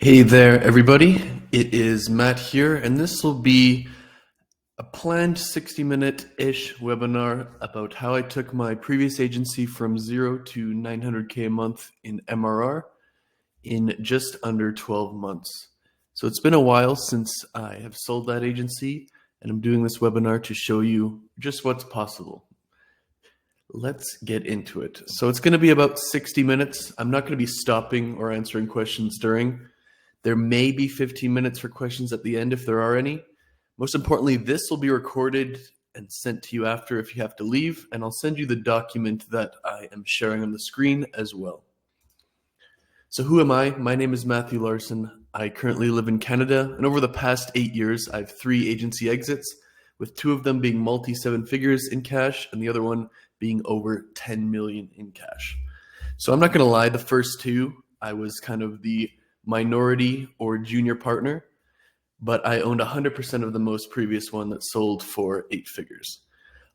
Hey there, everybody. It is Matt here, and this will be a planned 60-minute-ish webinar about how I took my previous agency from 0 to 900K a month in MRR in just under 12 months. So it's been a while since I have sold that agency, and I'm doing this webinar to show you just what's possible. Let's get into it. So it's going to be about 60 minutes. I'm not going to be stopping or answering questions during. There may be 15 minutes for questions at the end if there are any. Most importantly, this will be recorded and sent to you after if you have to leave, and I'll send you the document that I am sharing on the screen as well. So who am I? My name is Matthew Larson. I currently live in Canada, and over the past 8 years, I have 3 agency exits, with 2 of them being multi-seven figures in cash and the other one being over 10 million in cash. So I'm not going to lie, the first 2, I was kind of the minority or junior partner, but I owned 100% of the most previous one that sold for 8 figures.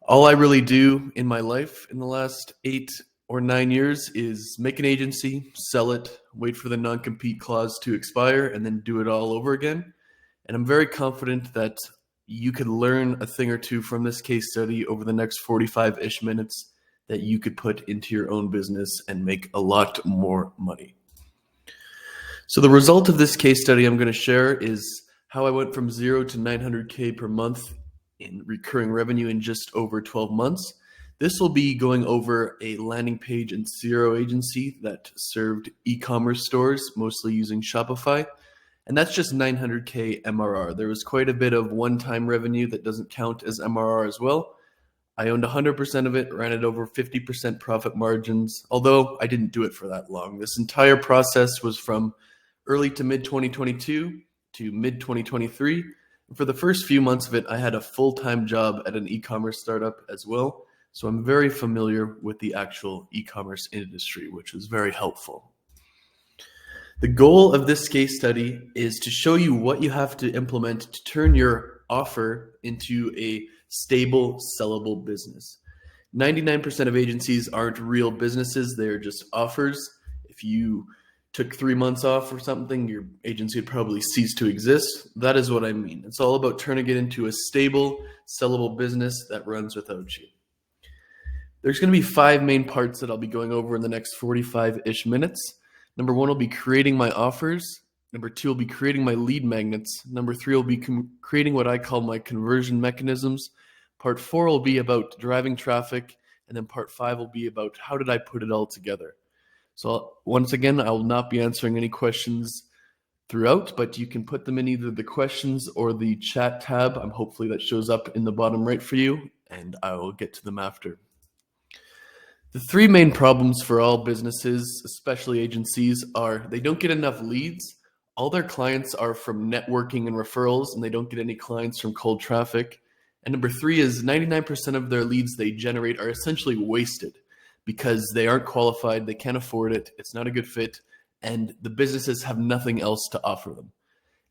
All I really do in my life in the last 8 or 9 years is make an agency, sell it, wait for the non-compete clause to expire, and then do it all over again. And I'm very confident that you could learn a thing or two from this case study over the next 45-ish minutes that you could put into your own business and make a lot more money. So the result of this case study I'm going to share is how I went from 0 to 900K per month in recurring revenue in just over 12 months. This will be going over a landing page and CRO agency that served e-commerce stores, mostly using Shopify. And that's just 900K MRR. There was quite a bit of one-time revenue that doesn't count as MRR as well. I owned 100% of it, ran it over 50% profit margins, although I didn't do it for that long. This entire process was from early to mid 2022 to mid 2023. For the first few months of it, I had a full-time job at an e-commerce startup as well. So I'm very familiar with the actual e-commerce industry, which was very helpful. The goal of this case study is to show you what you have to implement to turn your offer into a stable, sellable business. 99% of agencies aren't real businesses. They're just offers. If you took 3 months off or something, your agency would probably cease to exist. That is what I mean. It's all about turning it into a stable, sellable business that runs without you. There's going to be 5 main parts that I'll be going over in the next 45-ish minutes. Number 1 will be creating my offers. Number 2 will be creating my lead magnets. Number 3 will be creating what I call my conversion mechanisms. Part 4 will be about driving traffic. And then part 5 will be about how did I put it all together. So once again, I will not be answering any questions throughout, but you can put them in either the questions or the chat tab. Hopefully that shows up in the bottom right for you, and I will get to them after. The 3 main problems for all businesses, especially agencies, are they don't get enough leads. All their clients are from networking and referrals, and they don't get any clients from cold traffic. And number 3 is 99% of their leads they generate are essentially wasted because they aren't qualified, they can't afford it, it's not a good fit, and the businesses have nothing else to offer them.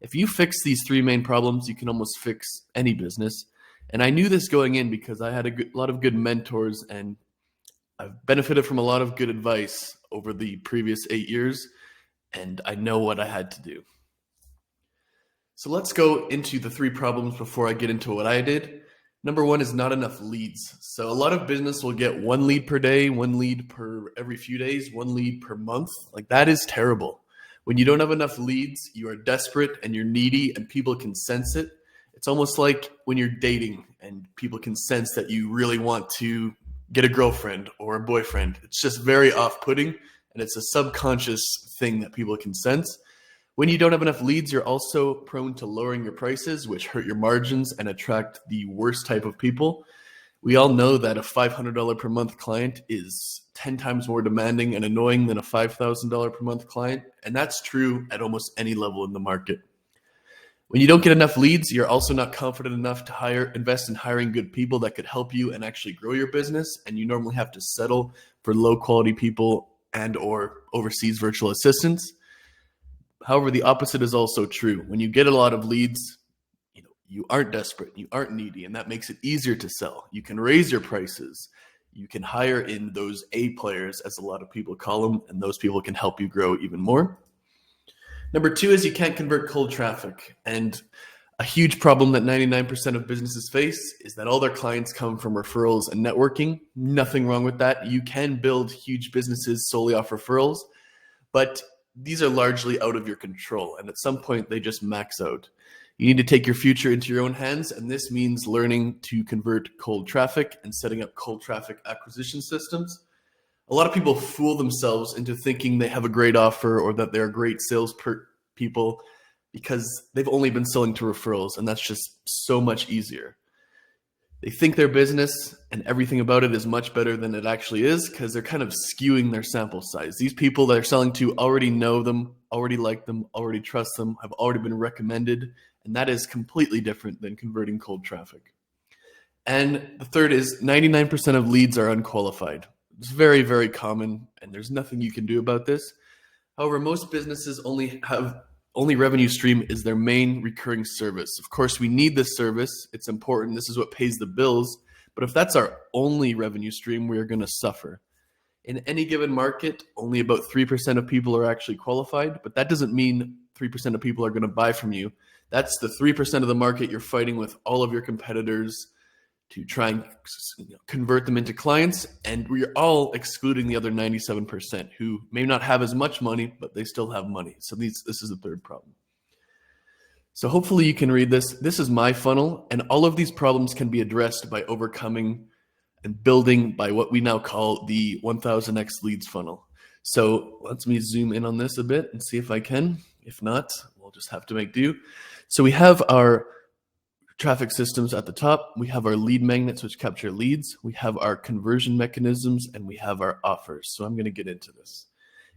If you fix these 3 main problems, you can almost fix any business. And I knew this going in because I had a lot of good mentors, and I've benefited from a lot of good advice over the previous 8 years, and I know what I had to do. So let's go into the 3 problems before I get into what I did. Number 1 is not enough leads. So a lot of business will get 1 lead per day, 1 lead per every few days, 1 lead per month. Like, that is terrible. When you don't have enough leads, you are desperate and you're needy and people can sense it. It's almost like when you're dating and people can sense that you really want to get a girlfriend or a boyfriend. It's just very off-putting, and it's a subconscious thing that people can sense. When you don't have enough leads, you're also prone to lowering your prices, which hurt your margins and attract the worst type of people. We all know that a $500 per month client is 10 times more demanding and annoying than a $5,000 per month client, and that's true at almost any level in the market. When you don't get enough leads, you're also not confident enough to invest in hiring good people that could help you and actually grow your business, and you normally have to settle for low quality people and or overseas virtual assistants. However, the opposite is also true. When you get a lot of leads, you aren't desperate, you aren't needy, and that makes it easier to sell. You can raise your prices. You can hire in those A players, as a lot of people call them, and those people can help you grow even more. Number two is you can't convert cold traffic. And a huge problem that 99% of businesses face is that all their clients come from referrals and networking. Nothing wrong with that. You can build huge businesses solely off referrals, but these are largely out of your control. And at some point, they just max out. You need to take your future into your own hands. And this means learning to convert cold traffic and setting up cold traffic acquisition systems. A lot of people fool themselves into thinking they have a great offer or that they're great people because they've only been selling to referrals, and that's just so much easier. They think their business and everything about it is much better than it actually is because they're kind of skewing their sample size. These people that are selling to already know them, already like them, already trust them, have already been recommended, and that is completely different than converting cold traffic. And the third is 99% of leads are unqualified. It's very, very common, and there's nothing you can do about this. However, most businesses only revenue stream is their main recurring service. Of course, we need this service. It's important. This is what pays the bills. But if that's our only revenue stream, we are going to suffer. In any given market, only about 3% of people are actually qualified, but that doesn't mean 3% of people are going to buy from you. That's the 3% of the market you're fighting with all of your competitors to try and convert them into clients, and we're all excluding the other 97% who may not have as much money, but they still have money. So this is the third problem. So hopefully you can read this. This is my funnel, and all of these problems can be addressed by overcoming and building by what we now call the 1000x leads funnel. So let me zoom in on this a bit and see if I can. If not, we'll just have to make do. So we have our traffic systems at the top. We have our lead magnets, which capture leads. We have our conversion mechanisms, and we have our offers. So I'm going to get into this.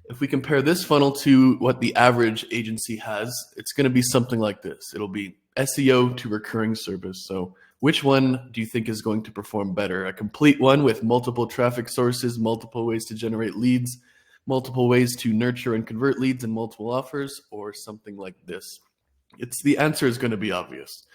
If we compare this funnel to what the average agency has, it's going to be something like this. It'll be SEO to recurring service. So which one do you think is going to perform better? A complete one with multiple traffic sources, multiple ways to generate leads, multiple ways to nurture and convert leads, and multiple offers, or something like this? The answer is going to be obvious.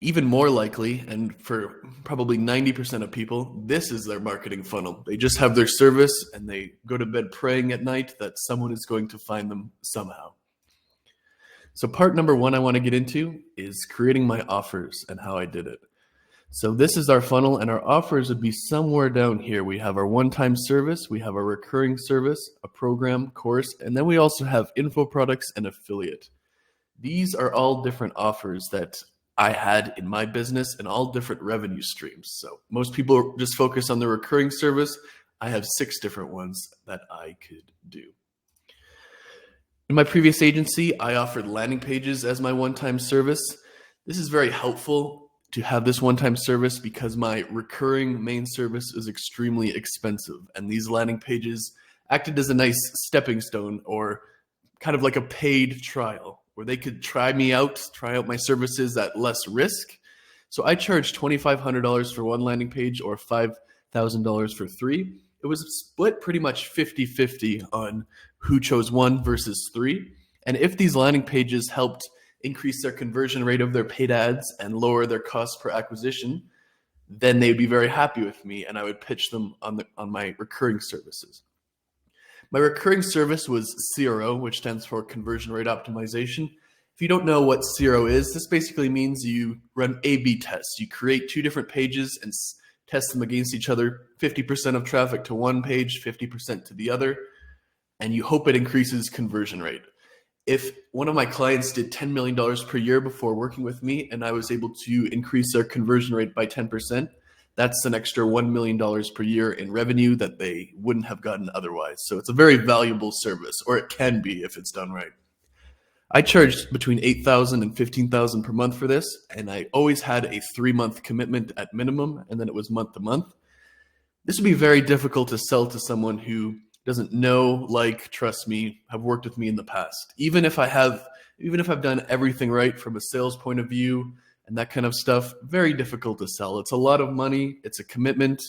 Even more likely, and for probably 90% of people, this is their marketing funnel. They just have their service and they go to bed praying at night that someone is going to find them somehow. So part number one I want to get into is creating my offers and how I did it. So this is our funnel, and our offers would be somewhere down here. We have our one-time service, we have our recurring service, a program, course, and then we also have info products and affiliate. These are all different offers that I had in my business and all different revenue streams. So most people just focus on the recurring service. I have 6 different ones that I could do. In my previous agency, I offered landing pages as my one-time service. This is very helpful to have this one-time service because my recurring main service is extremely expensive. And these landing pages acted as a nice stepping stone, or kind of like a paid trial, where they could try out my services at less risk. So I charged $2,500 for one landing page or $5,000 for 3. It was split pretty much 50-50 on who chose 1 versus 3. And if these landing pages helped increase their conversion rate of their paid ads and lower their cost per acquisition, then they'd be very happy with me, and I would pitch them on my recurring services. My recurring service was CRO, which stands for Conversion Rate Optimization. If you don't know what CRO is, this basically means you run A/B tests. You create 2 different pages and test them against each other, 50% of traffic to one page, 50% to the other, and you hope it increases conversion rate. If one of my clients did $10 million per year before working with me and I was able to increase their conversion rate by 10%, that's an extra $1 million per year in revenue that they wouldn't have gotten otherwise. So it's a very valuable service, or it can be if it's done right. I charged between $8,000 and $15,000 per month for this, and I always had a 3-month commitment at minimum, and then it was month to month. This would be very difficult to sell to someone who doesn't know, trust me, have worked with me in the past. Even if I've done everything right from a sales point of view and that kind of stuff, very difficult to sell. It's a lot of money, it's a commitment,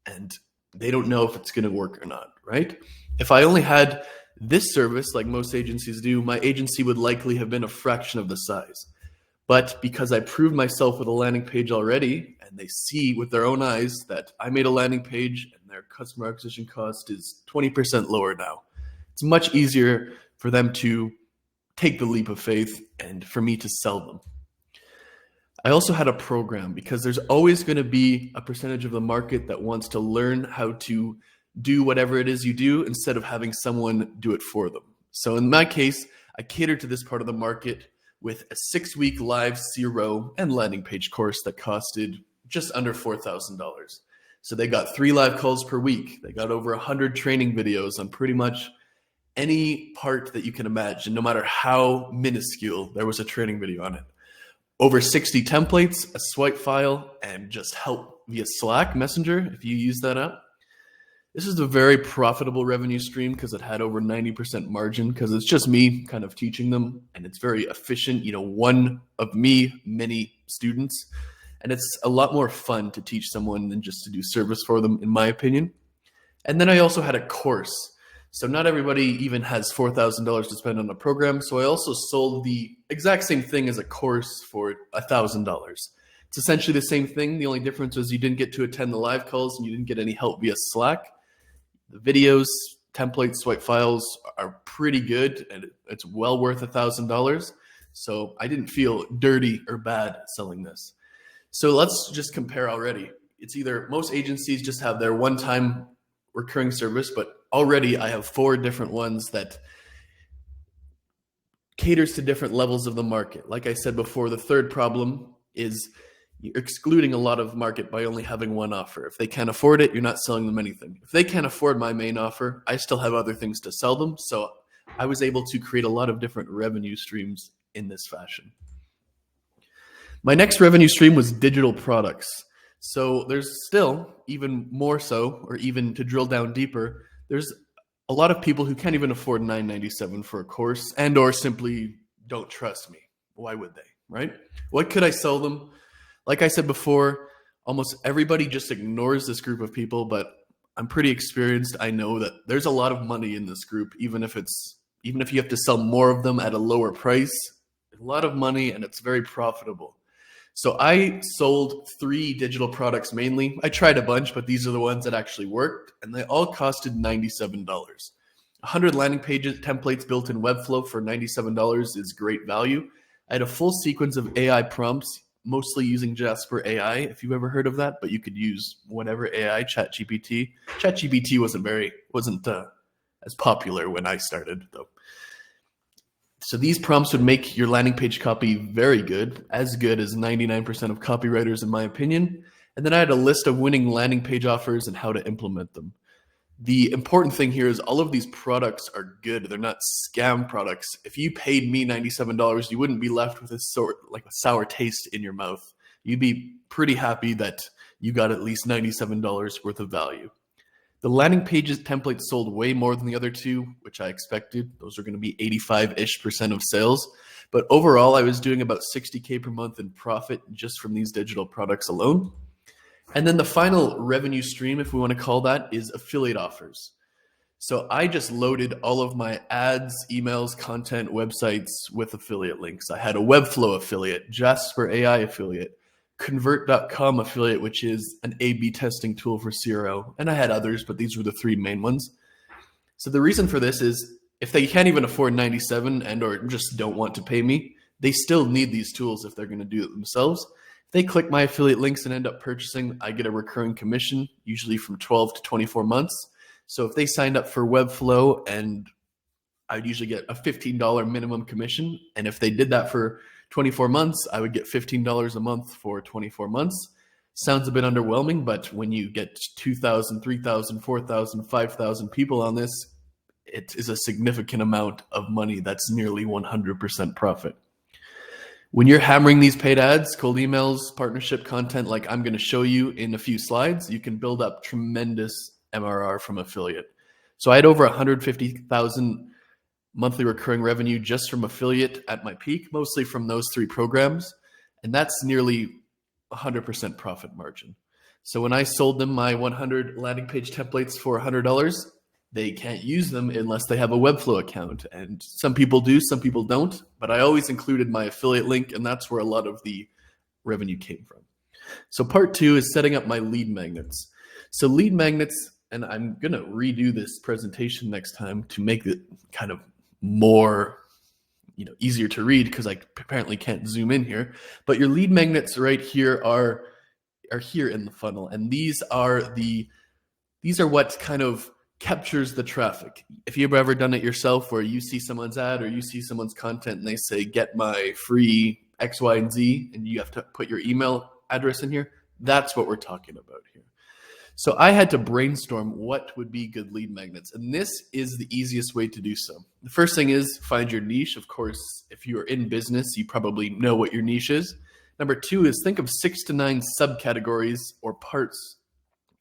and they don't know if it's going to work or not, right? If I only had this service, like most agencies do, my agency would likely have been a fraction of the size. But because I proved myself with a landing page already, and they see with their own eyes that I made a landing page and their customer acquisition cost is 20% lower now, It's much easier for them to take the leap of faith and for me to sell them. I also had a program because there's always going to be a percentage of the market that wants to learn how to do whatever it is you do instead of having someone do it for them. So in my case, I catered to this part of the market with a 6-week live CRO and landing page course that costed just under $4,000. So they got 3 live calls per week. They got over 100 training videos on pretty much any part that you can imagine, no matter how minuscule, there was a training video on it. Over 60 templates, a swipe file, and just help via Slack Messenger if you use that app. This is a very profitable revenue stream because it had over 90% margin because it's just me kind of teaching them, and it's very efficient. One of me, many students, and it's a lot more fun to teach someone than just to do service for them, in my opinion. And then I also had a course. So not everybody even has $4,000 to spend on a program. So I also sold the exact same thing as a course for $1,000. It's essentially the same thing. The only difference was you didn't get to attend the live calls and you didn't get any help via Slack. The videos, templates, swipe files are pretty good and it's well worth $1,000. So I didn't feel dirty or bad selling this. So let's just compare already. It's either most agencies just have their one-time recurring service, but already I have 4 different ones that caters to different levels of the market. Like I said before, the third problem is you're excluding a lot of market by only having one offer. If they can't afford it, you're not selling them anything. If they can't afford my main offer, I still have other things to sell them. So I was able to create a lot of different revenue streams in this fashion. My next revenue stream was digital products. So there's still even more so, or even to drill down deeper, there's a lot of people who can't even afford $9.97 for a course and or simply don't trust me. Why would they, right? What could I sell them? Like I said before, almost everybody just ignores this group of people, but I'm pretty experienced. I know that there's a lot of money in this group, even if you have to sell more of them at a lower price, a lot of money and it's very profitable. So I sold 3 digital products mainly. I tried a bunch, but these are the ones that actually worked, and they all costed $97. 100 landing pages, templates built in Webflow for $97 is great value. I had a full sequence of AI prompts, mostly using Jasper AI, if you've ever heard of that, but you could use whatever AI, ChatGPT. ChatGPT wasn't as popular when I started, though. So these prompts would make your landing page copy very good as 99% of copywriters in my opinion. And then I had a list of winning landing page offers and how to implement them. The important thing here is all of these products are good. They're not scam products. If you paid me $97, you wouldn't be left with a sour taste in your mouth. You'd be pretty happy that you got at least $97 worth of value. The landing pages templates sold way more than the other 2, which I expected. Those are going to be 85-ish% of sales. But overall, I was doing about $60K per month in profit just from these digital products alone. And then the final revenue stream, if we want to call that, is affiliate offers. So I just loaded all of my ads, emails, content, websites with affiliate links. I had a Webflow affiliate, Jasper AI affiliate, Convert.com affiliate, which is an A/B testing tool for CRO. And I had others, but these were the 3 main ones. So the reason for this is if they can't even afford 97 and or just don't want to pay me, they still need these tools if they're going to do it themselves. If they click my affiliate links and end up purchasing, I get a recurring commission, usually from 12 to 24 months. So if they signed up for Webflow, and I'd usually get a $15 minimum commission. And if they did that for 24 months, I would get $15 a month for 24 months. Sounds a bit underwhelming, but when you get 2,000, 3,000, 4,000, 5,000 people on this, it is a significant amount of money. That's nearly 100% profit. When you're hammering these paid ads, cold emails, partnership content, like I'm going to show you in a few slides, you can build up tremendous MRR from affiliate. So I had over 150,000 monthly recurring revenue just from affiliate at my peak, mostly from those 3 programs. And that's nearly 100% profit margin. So when I sold them my 100 landing page templates for $100, they can't use them unless they have a Webflow account. And some people do, some people don't, but I always included my affiliate link, and that's where a lot of the revenue came from. So part 2 is setting up my lead magnets. So lead magnets, and I'm going to redo this presentation next time to make it kind of more easier to read, because I apparently can't zoom in here. But your lead magnets right here are here in the funnel, and these are what kind of captures the traffic. If you've ever done it yourself, where you see someone's ad or you see someone's content and they say, get my free X, Y, and Z, and you have to put your email address in here, that's what we're talking about here. So I had to brainstorm what would be good lead magnets, and this is the easiest way to do so. The first thing is find your niche. Of course, if you're in business, you probably know what your niche is. Number two is think of 6 to 9 subcategories or parts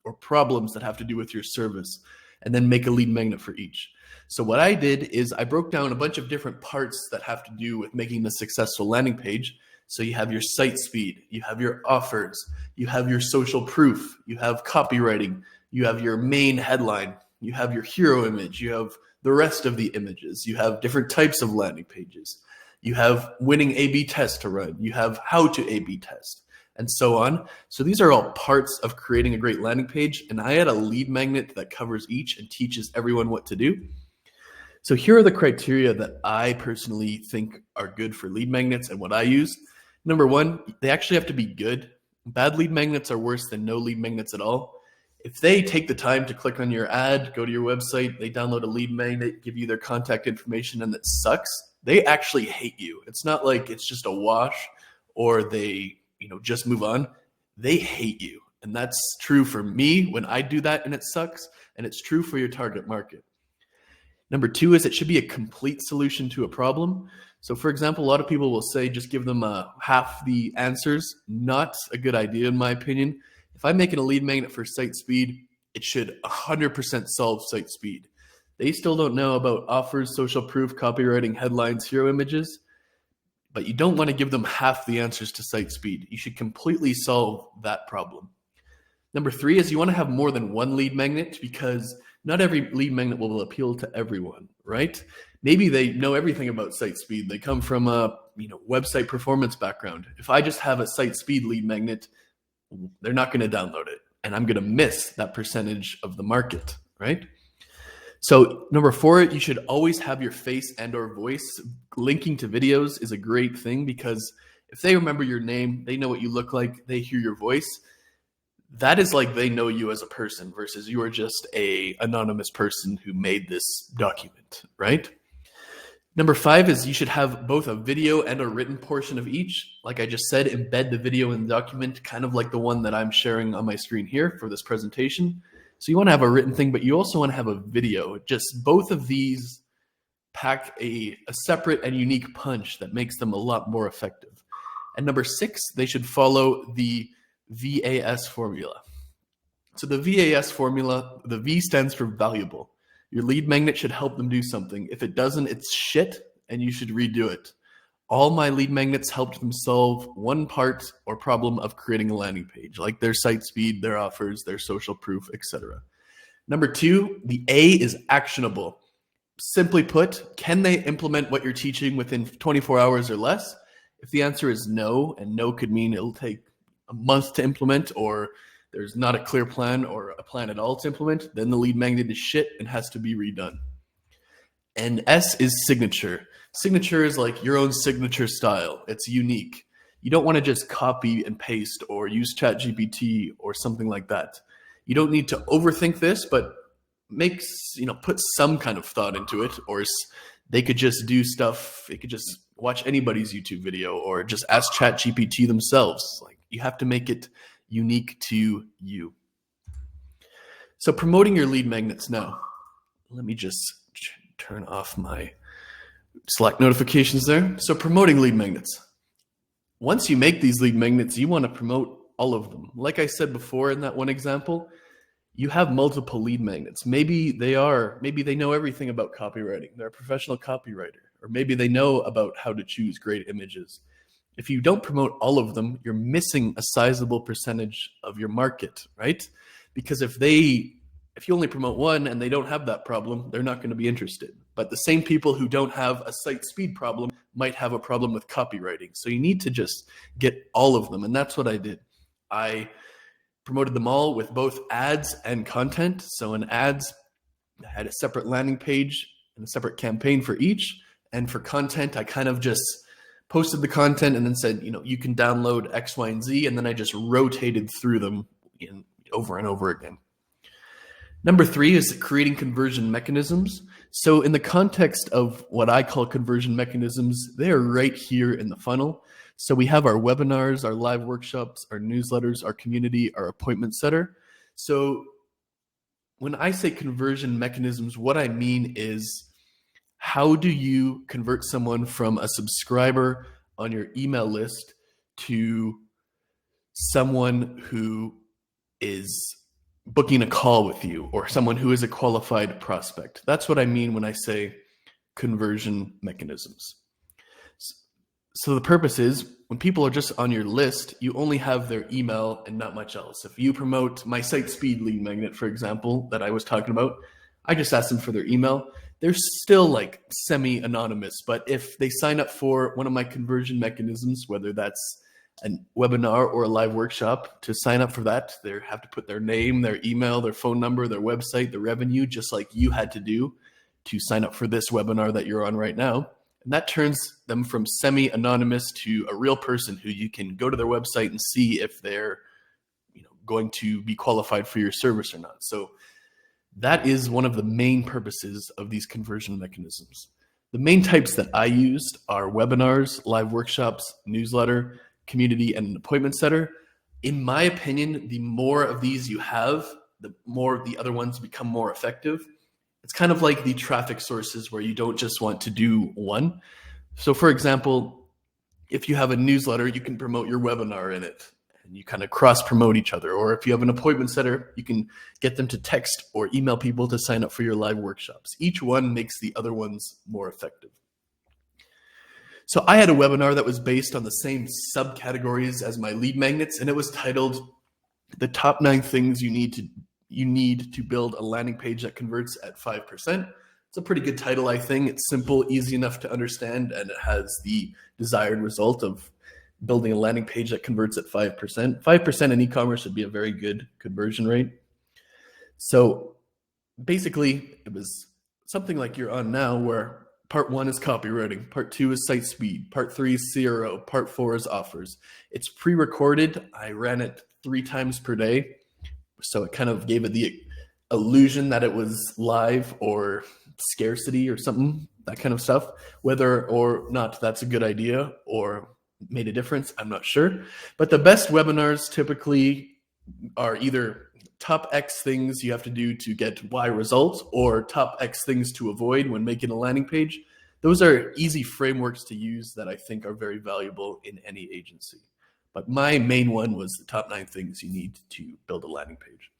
or problems that have to do with your service, and then make a lead magnet for each. So what I did is I broke down a bunch of different parts that have to do with making the successful landing page. So you have your site speed, you have your offers, you have your social proof, you have copywriting, you have your main headline, you have your hero image, you have the rest of the images, you have different types of landing pages, you have winning A/B test to run, you have how to A/B test, and so on. So these are all parts of creating a great landing page, and I had a lead magnet that covers each and teaches everyone what to do. So here are the criteria that I personally think are good for lead magnets and what I use. Number one, they actually have to be good. Bad lead magnets are worse than no lead magnets at all. If they take the time to click on your ad, go to your website, they download a lead magnet, give you their contact information, and it sucks, they actually hate you. It's not like it's just a wash or they just move on. They hate you. And that's true for me when I do that and it sucks, and it's true for your target market. Number two is it should be a complete solution to a problem. So for example, a lot of people will say just give them half the answers. Not a good idea in my opinion. If I'm making a lead magnet for site speed, it should 100% solve site speed. They still don't know about offers, social proof, copywriting, headlines, hero images, but you don't want to give them half the answers to site speed. You should completely solve that problem. Number three is you want to have more than one lead magnet, because not every lead magnet will appeal to everyone, right? Maybe they know everything about site speed. They come from a website performance background. If I just have a site speed lead magnet, they're not going to download it, and I'm going to miss that percentage of the market, right? So number four, you should always have your face and or voice. Linking to videos is a great thing, because if they remember your name, they know what you look like, they hear your voice, that is like they know you as a person versus you are just a anonymous person who made this document, right? Number five is you should have both a video and a written portion of each. Like I just said, embed the video in the document, kind of like the one that I'm sharing on my screen here for this presentation. So you want to have a written thing, but you also want to have a video. Just both of these pack a separate and unique punch that makes them a lot more effective. And number six, they should follow the VAS formula. So the VAS formula, the V stands for valuable. Your lead magnet should help them do something. If it doesn't, it's shit, and you should redo it. All my lead magnets helped them solve one part or problem of creating a landing page, like their site speed, their offers, their social proof, etc. Number two, the A is actionable. Simply put, can they implement what you're teaching within 24 hours or less? If the answer is no, and no could mean it'll take a month to implement, or there's not a clear plan or a plan at all to implement, then the lead magnet is shit and has to be redone. And S is signature. Signature is like your own signature style. It's unique. You don't want to just copy and paste or use ChatGPT or something like that. You don't need to overthink this, but put some kind of thought into it, or they could just do stuff. They could just watch anybody's YouTube video or just ask ChatGPT themselves. Like, you have to make it unique to you. So promoting your lead magnets now. Let me just turn off my Slack notifications there. So promoting lead magnets. Once you make these lead magnets, you want to promote all of them. Like I said before in that one example, you have multiple lead magnets. Maybe they know everything about copywriting. They're a professional copywriter, or maybe they know about how to choose great images. If you don't promote all of them, you're missing a sizable percentage of your market, right? Because if you only promote one and they don't have that problem, they're not going to be interested. But the same people who don't have a site speed problem might have a problem with copywriting. So you need to just get all of them. And that's what I did. I promoted them all with both ads and content. So in ads, I had a separate landing page and a separate campaign for each. And for content, I kind of just posted the content and then said, you can download X, Y, and Z. And then I just rotated through them over and over again. Number 3 is creating conversion mechanisms. So in the context of what I call conversion mechanisms, they are right here in the funnel. So we have our webinars, our live workshops, our newsletters, our community, our appointment setter. So when I say conversion mechanisms, what I mean is, how do you convert someone from a subscriber on your email list to someone who is booking a call with you, or someone who is a qualified prospect? That's what I mean when I say conversion mechanisms. So the purpose is, when people are just on your list, you only have their email and not much else. If you promote my site speed lead magnet, for example, that I was talking about, I just ask them for their email. They're still like semi-anonymous, but if they sign up for one of my conversion mechanisms, whether that's a webinar or a live workshop, to sign up for that, they have to put their name, their email, their phone number, their website, their revenue, just like you had to do to sign up for this webinar that you're on right now. And that turns them from semi-anonymous to a real person who you can go to their website and see if they're going to be qualified for your service or not. So that is one of the main purposes of these conversion mechanisms. The main types that I used are webinars, live workshops, newsletter, community, and an appointment setter. In my opinion, the more of these you have, the more the other ones become more effective. It's kind of like the traffic sources where you don't just want to do one. So for example, if you have a newsletter, you can promote your webinar in it and you kind of cross promote each other. Or if you have an appointment setter, you can get them to text or email people to sign up for your live workshops. Each one makes the other ones more effective. So I had a webinar that was based on the same subcategories as my lead magnets, and it was titled "The Top 9 Things You Need to Build a Landing Page That Converts at 5%. It's a pretty good title, I think. It's simple, easy enough to understand, and it has the desired result of building a landing page that converts at 5%. 5% in e-commerce would be a very good conversion rate. So basically, it was something like you're on now, where part 1 is copywriting, part 2 is site speed, part 3 is CRO, part 4 is offers. It's pre-recorded. I ran it 3 times per day. So it kind of gave it the illusion that it was live or scarcity or something, that kind of stuff. Whether or not that's a good idea or made a difference, I'm not sure. But the best webinars typically are either top X things you have to do to get Y results, or top X things to avoid when making a landing page. Those are easy frameworks to use that I think are very valuable in any agency. But my main one was the top 9 things you need to build a landing page.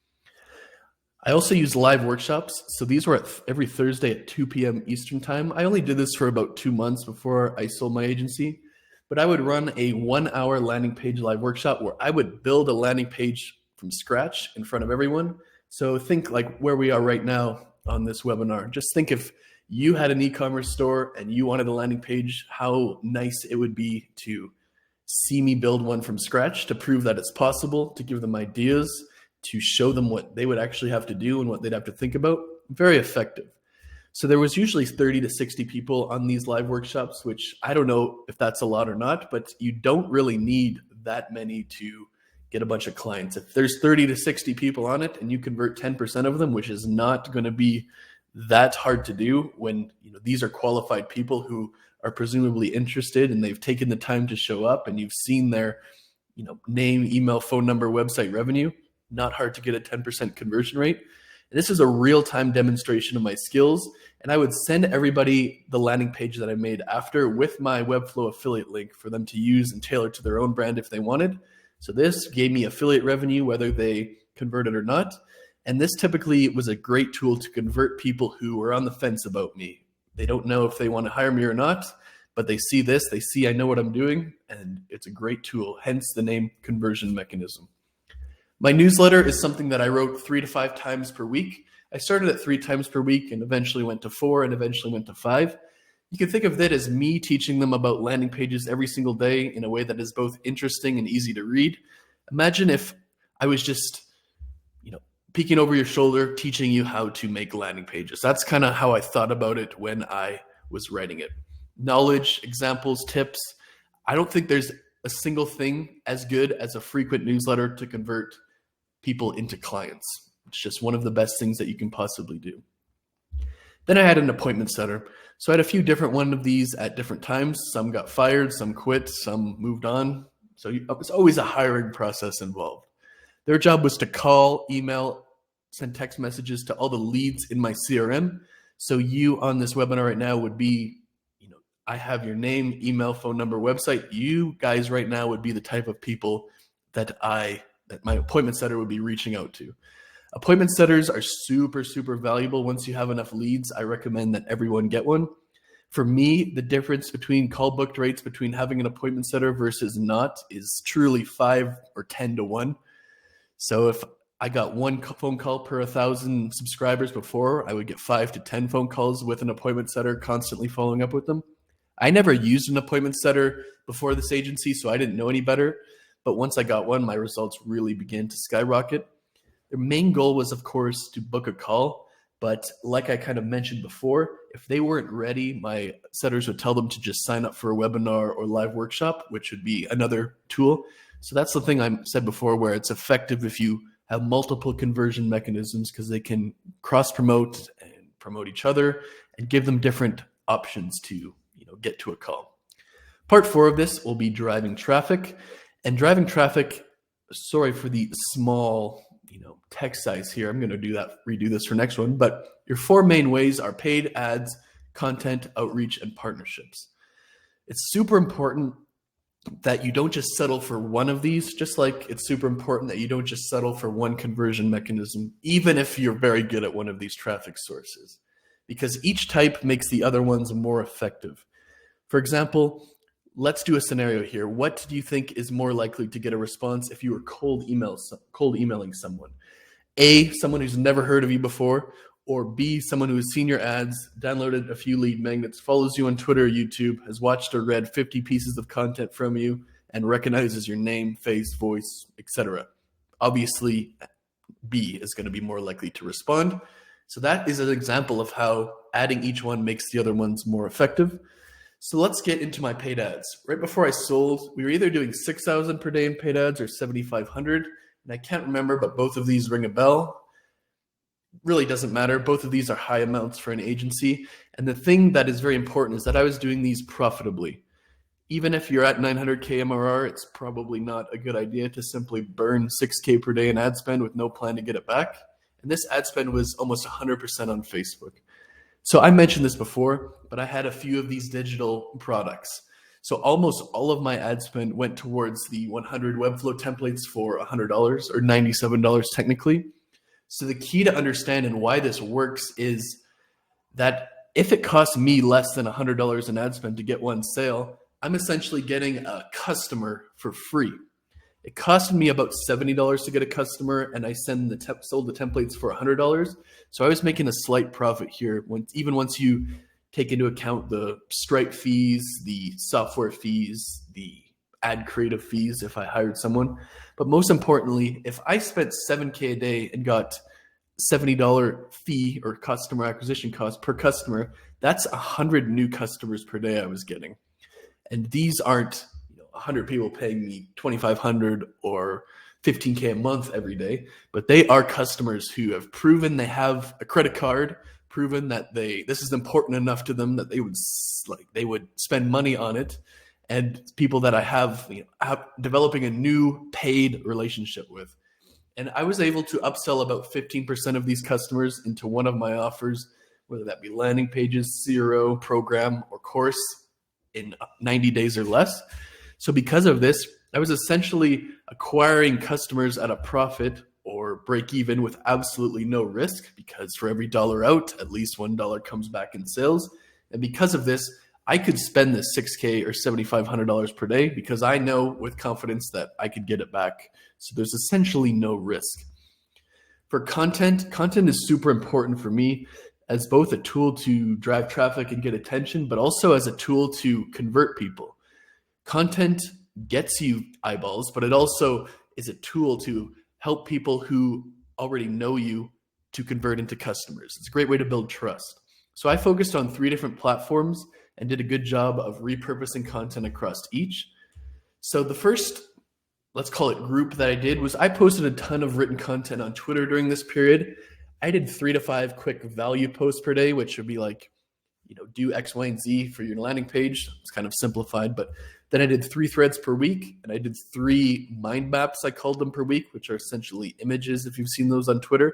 I also use live workshops. So these were every Thursday at 2 p.m. Eastern time. I only did this for about 2 months before I sold my agency. But I would run a 1-hour landing page live workshop where I would build a landing page from scratch in front of everyone. So think like where we are right now on this webinar. Just think if you had an e-commerce store and you wanted a landing page, how nice it would be to see me build one from scratch, to prove that it's possible, to give them ideas, to show them what they would actually have to do and what they'd have to think about. Very effective. So there was usually 30 to 60 people on these live workshops, which I don't know if that's a lot or not, but you don't really need that many to get a bunch of clients. If there's 30 to 60 people on it and you convert 10% of them, which is not going to be that hard to do when these are qualified people who are presumably interested and they've taken the time to show up, and you've seen their name, email, phone number, website, revenue. Not hard to get a 10% conversion rate. And this is a real-time demonstration of my skills. And I would send everybody the landing page that I made after with my Webflow affiliate link for them to use and tailor to their own brand if they wanted. So this gave me affiliate revenue whether they converted or not. And this typically was a great tool to convert people who were on the fence about me. They don't know if they want to hire me or not, but they see this, they see I know what I'm doing, and it's a great tool, hence the name conversion mechanism. My newsletter is something that I wrote 3 to 5 times per week. I started at 3 times per week and eventually went to 4 and eventually went to 5. You can think of that as me teaching them about landing pages every single day in a way that is both interesting and easy to read. Imagine if I was just, peeking over your shoulder, teaching you how to make landing pages. That's kind of how I thought about it when I was writing it. Knowledge, examples, tips. I don't think there's a single thing as good as a frequent newsletter to convert people into clients. It's just one of the best things that you can possibly do. Then I had an appointment setter. So I had a few different one of these at different times. Some got fired, some quit, some moved on. So it's always a hiring process involved. Their job was to call, email, send text messages to all the leads in my CRM. So you on this webinar right now would be, I have your name, email, phone number, website. You guys right now would be the type of people that my appointment setter would be reaching out to. Appointment setters are super, super valuable. Once you have enough leads, I recommend that everyone get one. For me, the difference between call booked rates between having an appointment setter versus not is truly 5 or 10 to 1. So if I got one phone call per 1,000 subscribers before, I would get 5 to 10 phone calls with an appointment setter constantly following up with them. I never used an appointment setter before this agency, so I didn't know any better. But once I got one, my results really began to skyrocket. Their main goal was, of course, to book a call. But like I kind of mentioned before, if they weren't ready, my setters would tell them to just sign up for a webinar or live workshop, which would be another tool. So that's the thing I said before, where it's effective if you have multiple conversion mechanisms, because they can cross-promote and promote each other and give them different options to get to a call. Part 4 of this will be driving traffic. And driving traffic, sorry for the small text size here. I'm going to redo this for next one. But your 4 main ways are paid ads, content, outreach, and partnerships. It's super important that you don't just settle for one of these, just like it's super important that you don't just settle for one conversion mechanism, even if you're very good at one of these traffic sources, because each type makes the other ones more effective. For example, let's do a scenario here. What do you think is more likely to get a response if you were cold emailing someone? A, someone who's never heard of you before, or B, someone who has seen your ads, downloaded a few lead magnets, follows you on Twitter or YouTube, has watched or read 50 pieces of content from you, and recognizes your name, face, voice, etc. Obviously, B is going to be more likely to respond. So that is an example of how adding each one makes the other ones more effective. So let's get into my paid ads. Right before I sold, we were either doing 6,000 per day in paid ads or 7,500. And I can't remember, but both of these ring a bell. Really doesn't matter. Both of these are high amounts for an agency. And the thing that is very important is that I was doing these profitably. Even if you're at 900K MRR, it's probably not a good idea to simply burn 6K per day in ad spend with no plan to get it back. And this ad spend was almost 100% on Facebook. So I mentioned this before, but I had a few of these digital products. So almost all of my ad spend went towards the 100 Webflow templates for $100 or $97 technically. So the key to understand and why this works is that if it costs me less than $100 in ad spend to get one sale, I'm essentially getting a customer for free. It costed me about $70 to get a customer, and I sold the templates for $100. So I was making a slight profit here, even once you take into account the Stripe fees, the software fees, the ad creative fees if I hired someone. But most importantly, if I spent $7K a day and got $70 fee or customer acquisition cost per customer, that's 100 new customers per day I was getting. And these aren't 100 people paying me $2,500 or $15K a month every day, but they are customers who have proven they have a credit card, proven that this is important enough to them that they would spend money on it, and people that I have developing a new paid relationship with. And I was able to upsell about 15% of these customers into one of my offers, whether that be landing pages, CRO, program, or course, in 90 days or less. So because of this, I was essentially acquiring customers at a profit or break even with absolutely no risk, because for every dollar out, at least $1 comes back in sales. And because of this, I could spend this $6K or $7,500 per day because I know with confidence that I could get it back. So there's essentially no risk. For content is super important for me as both a tool to drive traffic and get attention, but also as a tool to convert people. Content gets you eyeballs, but it also is a tool to help people who already know you to convert into customers. It's a great way to build trust. So I focused on 3 different platforms and did a good job of repurposing content across each. So the first, let's call it group that I did, was I posted a ton of written content on Twitter during this period. I did 3 to 5 quick value posts per day, which would be like, do X, Y, and Z for your landing page. It's kind of simplified, but then I did 3 threads per week, and I did 3 mind maps, I called them, per week, which are essentially images, if you've seen those on Twitter.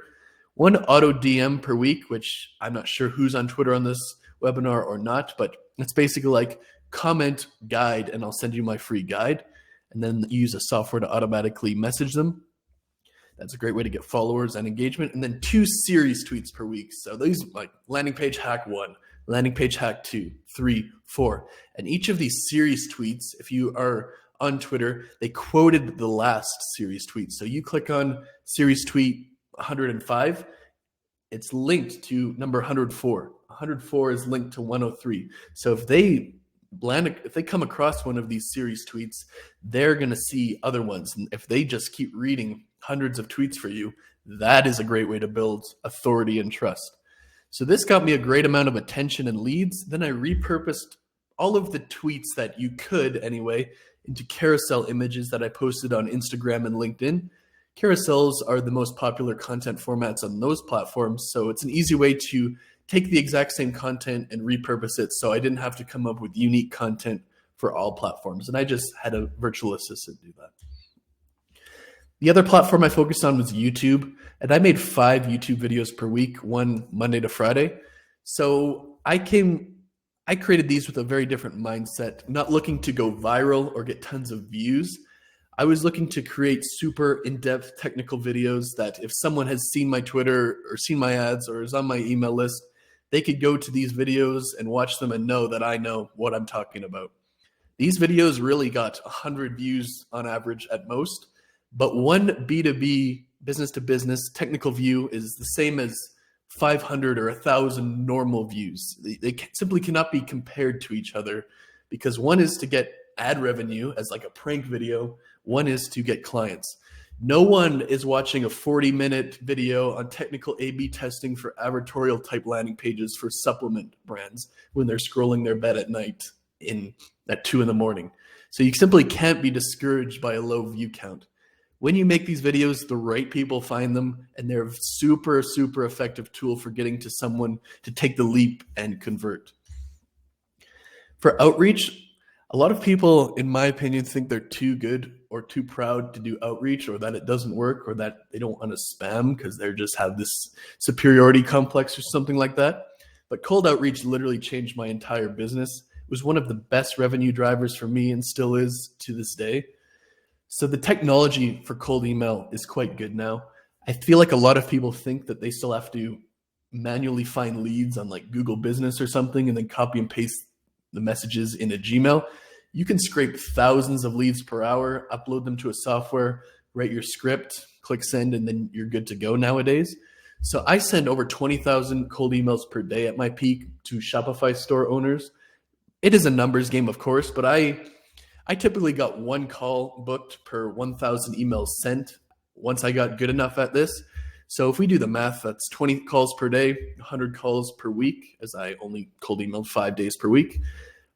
1 auto DM per week, which I'm not sure who's on Twitter on this webinar or not, but it's basically like comment guide, and I'll send you my free guide, and then use a software to automatically message them. That's a great way to get followers and engagement. And then 2 series tweets per week. So these like landing page hack 1, landing page hack 2, 3, 4. And each of these series tweets, if you are on Twitter, they quoted the last series tweet. So you click on series tweet 105, it's linked to number 104. 104 is linked to 103. So if they come across one of these series tweets, they're going to see other ones. And if they just keep reading hundreds of tweets for you, that is a great way to build authority and trust. So this got me a great amount of attention and leads. Then I repurposed all of the tweets that you could anyway into carousel images that I posted on Instagram and LinkedIn. Carousels are the most popular content formats on those platforms, so it's an easy way to take the exact same content and repurpose it, so I didn't have to come up with unique content for all platforms, and I just had a virtual assistant do that. The other platform I focused on was YouTube, and I made 5 YouTube videos per week, one Monday to Friday. So I created these with a very different mindset, not looking to go viral or get tons of views. I was looking to create super in-depth technical videos that if someone has seen my Twitter or seen my ads or is on my email list, they could go to these videos and watch them and know that I know what I'm talking about. These videos really got 100 views on average at most, but one B2B, business to business technical view is the same as 500 or 1,000 normal views. They simply cannot be compared to each other because one is to get ad revenue as like a prank video, one is to get clients. No one is watching a 40-minute video on technical A/B testing for advertorial type landing pages for supplement brands when they're scrolling their bed at night at 2 a.m. So you simply can't be discouraged by a low view count. When you make these videos, the right people find them, and they're a super, super effective tool for getting to someone to take the leap and convert. For outreach, a lot of people, in my opinion, think they're too good or too proud to do outreach, or that it doesn't work, or that they don't want to spam because they just have this superiority complex or something like that. But cold outreach literally changed my entire business. It was one of the best revenue drivers for me and still is to this day. So the technology for cold email is quite good now. I feel like a lot of people think that they still have to manually find leads on like Google Business or something and then copy and paste the messages in a Gmail. You can scrape thousands of leads per hour, upload them to a software, write your script, click send, and then you're good to go nowadays. So I send over 20,000 cold emails per day at my peak to Shopify store owners. It is a numbers game, of course, but I typically got 1 call booked per 1,000 emails sent once I got good enough at this. So if we do the math, that's 20 calls per day, 100 calls per week, as I only cold emailed 5 days per week.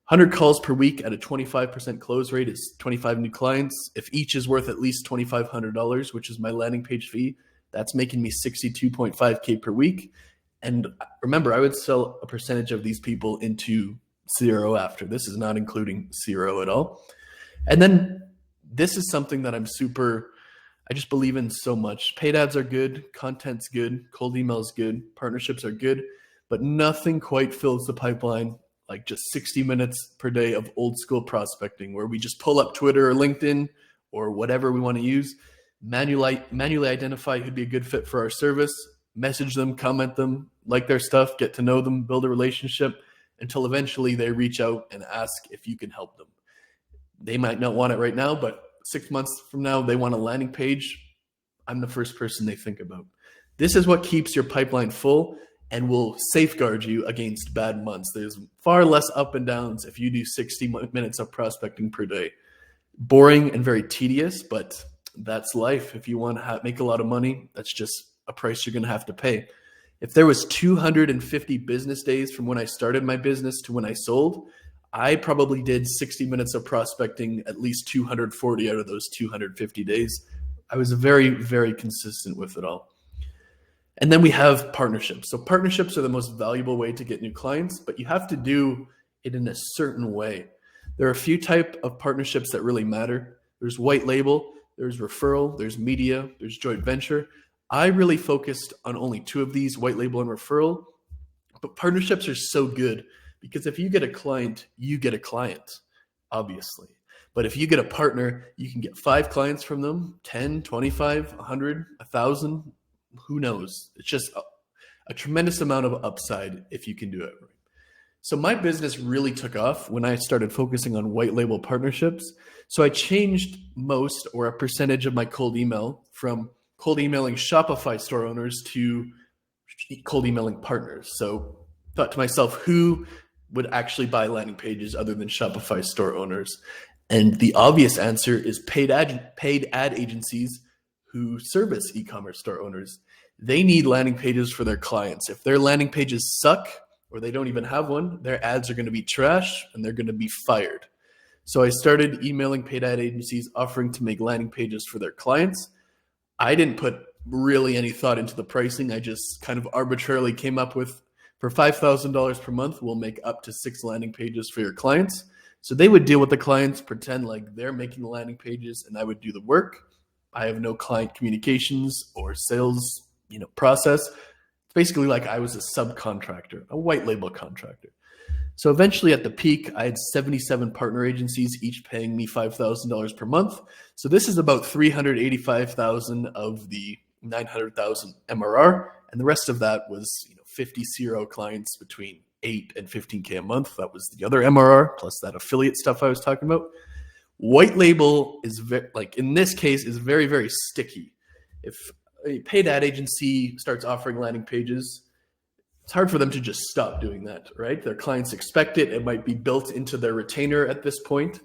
100 calls per week at a 25% close rate is 25 new clients. If each is worth at least $2,500, which is my landing page fee, that's making me $62.5K per week. And remember, I would sell a percentage of these people into zero after. This is not including zero at all. And then this is something that I just believe in so much. Paid ads are good, content's good, cold email is good, partnerships are good, but nothing quite fills the pipeline like just 60 minutes per day of old school prospecting where we just pull up Twitter or LinkedIn or whatever we want to use, manually identify who'd be a good fit for our service, message them, comment them, like their stuff, get to know them, build a relationship until eventually they reach out and ask if you can help them. They might not want it right now, but 6 months from now, they want a landing page. I'm the first person they think about. This is what keeps your pipeline full and will safeguard you against bad months. There's far less up and downs if you do 60 minutes of prospecting per day. Boring and very tedious, but That's life. If you want to make a lot of money, that's just a price you're going to have to pay. If there was 250 business days from when I started my business to when I sold, I probably did 60 minutes of prospecting at least 240 out of those 250 days. I was very, very consistent with it all. And then we have partnerships. So partnerships are the most valuable way to get new clients, but you have to do it in a certain way. There are a few types of partnerships that really matter. There's white label, there's referral, there's media, there's joint venture. I really focused on only two of these, white label and referral, but partnerships are so good because if you get a client, you get a client, obviously. But if you get a partner, you can get 5 clients from them, 10, 25, 100, 1,000, who knows? It's just a tremendous amount of upside if you can do it right. So my business really took off when I started focusing on white label partnerships. So I changed most or a percentage of my cold email from cold emailing Shopify store owners to cold emailing partners. So I thought to myself, who would actually buy landing pages other than Shopify store owners? And the obvious answer is paid ad agencies who service e-commerce store owners. They need landing pages for their clients. If their landing pages suck or they don't even have one, their ads are going to be trash and they're going to be fired. So I started emailing paid ad agencies offering to make landing pages for their clients. I didn't put really any thought into the pricing. I just kind of arbitrarily came up with, for $5,000 per month, we'll make up to 6 landing pages for your clients. So they would deal with the clients, pretend like they're making the landing pages, and I would do the work. I have no client communications or sales, process. It's basically like I was a subcontractor, a white label contractor. So eventually at the peak, I had 77 partner agencies, each paying me $5,000 per month. So this is about $385,000 of the $900,000 MRR. And the rest of that was 50 CRO clients between 8 and 15K a month. That was the other MRR plus that affiliate stuff I was talking about. White label is in this case is very, very sticky. If a paid ad agency starts offering landing pages, it's hard for them to just stop doing that, right? Their clients expect it. It might be built into their retainer at this point.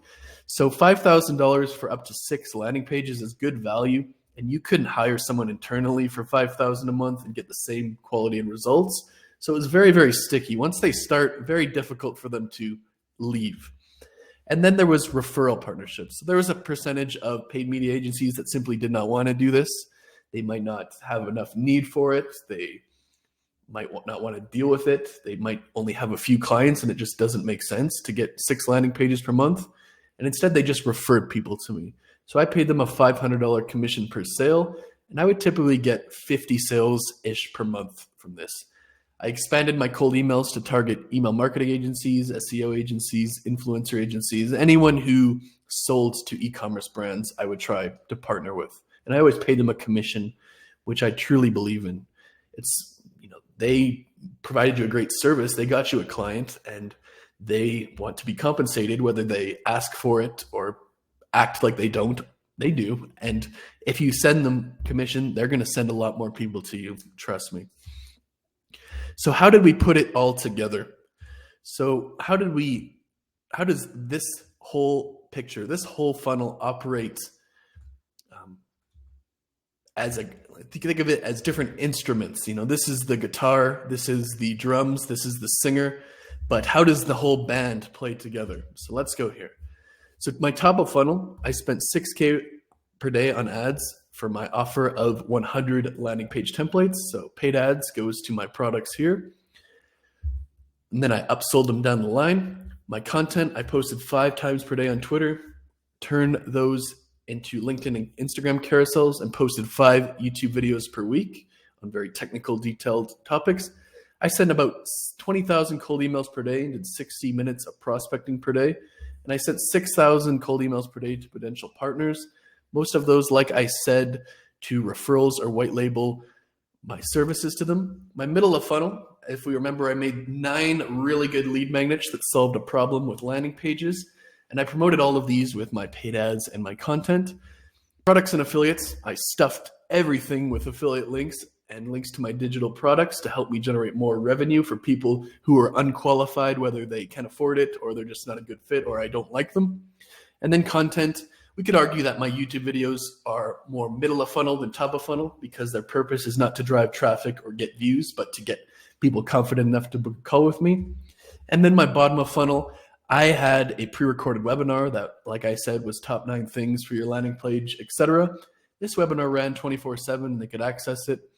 So $5,000 for up to 6 landing pages is good value. And you couldn't hire someone internally for $5,000 a month and get the same quality and results. So it was very, very sticky. Once they start, very difficult for them to leave. And then there was referral partnerships. So there was a percentage of paid media agencies that simply did not want to do this. They might not have enough need for it. They might not want to deal with it. They might only have a few clients and it just doesn't make sense to get 6 landing pages per month. And instead they just referred people to me. So I paid them a $500 commission per sale, and I would typically get 50 sales-ish per month from this. I expanded my cold emails to target email marketing agencies, SEO agencies, influencer agencies, anyone who sold to e-commerce brands I would try to partner with. And I always paid them a commission, which I truly believe in. It's, they provided you a great service, they got you a client, and they want to be compensated, whether they ask for it or act like they don't. They do. And if you send them commission, they're going to send a lot more people to you. Trust me. So how did we put it all together? So how does this whole picture, this whole funnel operate think of it as different instruments. This is the guitar, this is the drums, this is the singer, but how does the whole band play together? So let's go here. So my top of funnel, I spent $6K per day on ads for my offer of 100 landing page templates. So paid ads goes to my products here. And then I upsold them down the line. My content, I posted 5 times per day on Twitter, turned those into LinkedIn and Instagram carousels, and posted 5 YouTube videos per week on very technical, detailed topics. I sent about 20,000 cold emails per day and did 60 minutes of prospecting per day. And I sent 6,000 cold emails per day to potential partners. Most of those, like I said, to referrals or white label my services to them. My middle of funnel, if we remember, I made 9 really good lead magnets that solved a problem with landing pages. And I promoted all of these with my paid ads and my content. Products and affiliates, I stuffed everything with affiliate links and links to my digital products to help me generate more revenue for people who are unqualified, whether they can afford it or they're just not a good fit or I don't like them. And then content, We could argue that my YouTube videos are more middle of funnel than top of funnel because their purpose is not to drive traffic or get views, but to get people confident enough to book a call with me. And then my bottom of funnel, I had a pre-recorded webinar that, like I said, was top 9 things for your landing page, etc. This webinar ran 24/7. They could access it.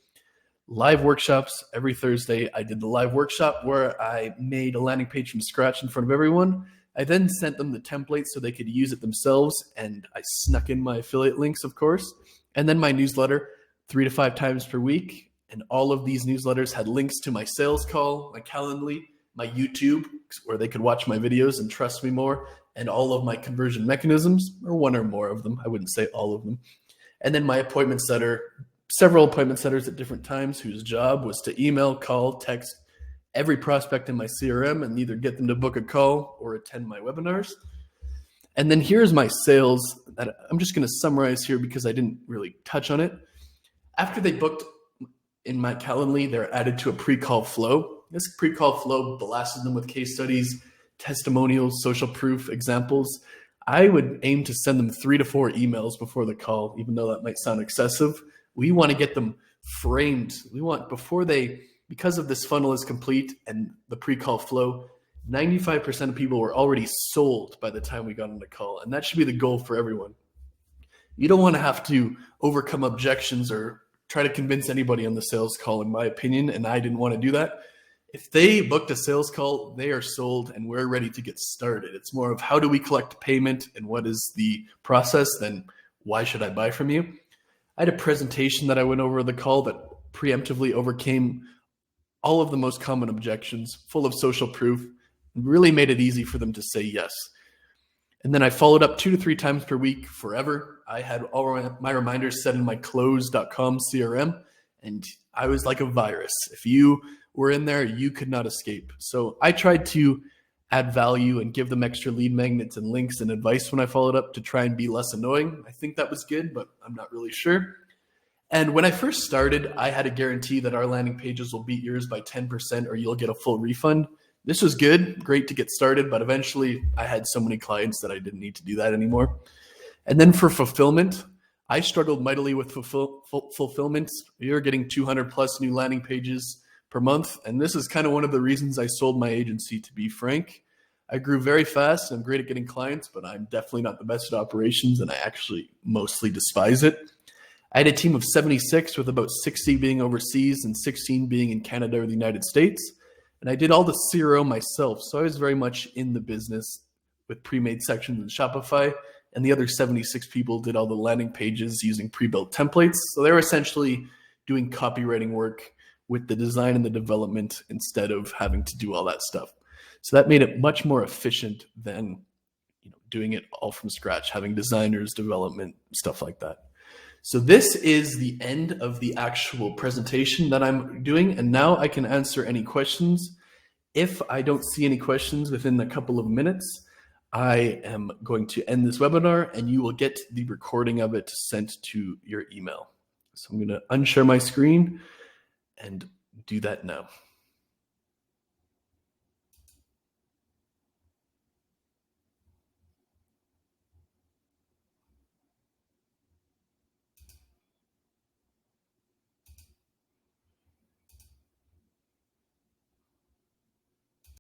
Live workshops every Thursday. I did the live workshop where I made a landing page from scratch in front of everyone. I then sent them the template so they could use it themselves, and I snuck in my affiliate links, of course. And then my newsletter 3 to 5 times per week. And all of these newsletters had links to my sales call, my Calendly, my YouTube, where they could watch my videos and trust me more, and all of my conversion mechanisms, or one or more of them. I wouldn't say all of them. And then my appointment setter, several appointment setters at different times whose job was to email, call, text every prospect in my CRM and either get them to book a call or attend my webinars. And then here's my sales that I'm just going to summarize here because I didn't really touch on it. After they booked in my Calendly, they're added to a pre-call flow. This pre-call flow blasted them with case studies, testimonials, social proof, examples. I would aim to send them 3 to 4 emails before the call, even though that might sound excessive. We want to get them framed. We want, because of this funnel is complete and the pre-call flow, 95% of people were already sold by the time we got on the call. And that should be the goal for everyone. You don't want to have to overcome objections or try to convince anybody on the sales call, in my opinion, and I didn't want to do that. If they booked a sales call, they are sold and we're ready to get started. It's more of how do we collect payment and what is the process than why should I buy from you? I had a presentation that I went over the call that preemptively overcame all of the most common objections, full of social proof, and really made it easy for them to say yes. And then I followed up 2 to 3 times per week forever. I had all my reminders set in my close.com CRM, and I was like a virus. If you were in there, you could not escape. So I tried to add value and give them extra lead magnets and links and advice when I followed up to try and be less annoying. I think that was good, but I'm not really sure. And when I first started, I had a guarantee that our landing pages will beat yours by 10% or you'll get a full refund. This was good, great to get started, but eventually I had so many clients that I didn't need to do that anymore. And then for fulfillment, I struggled mightily with fulfillment. You're getting 200 plus new landing pages per month. And this is kind of one of the reasons I sold my agency, to be frank. I grew very fast. I'm great at getting clients, but I'm definitely not the best at operations, and I actually mostly despise it. I had a team of 76 with about 60 being overseas and 16 being in Canada or the United States. And I did all the CRO myself. So I was very much in the business with pre-made sections in Shopify. And the other 76 people did all the landing pages using pre-built templates. So they were essentially doing copywriting work with the design and the development instead of having to do all that stuff. So that made it much more efficient than doing it all from scratch, having designers, development, stuff like that. So this is the end of the actual presentation that I'm doing. And now I can answer any questions. If I don't see any questions within a couple of minutes, I am going to end this webinar and you will get the recording of it sent to your email. So I'm going to unshare my screen and do that now.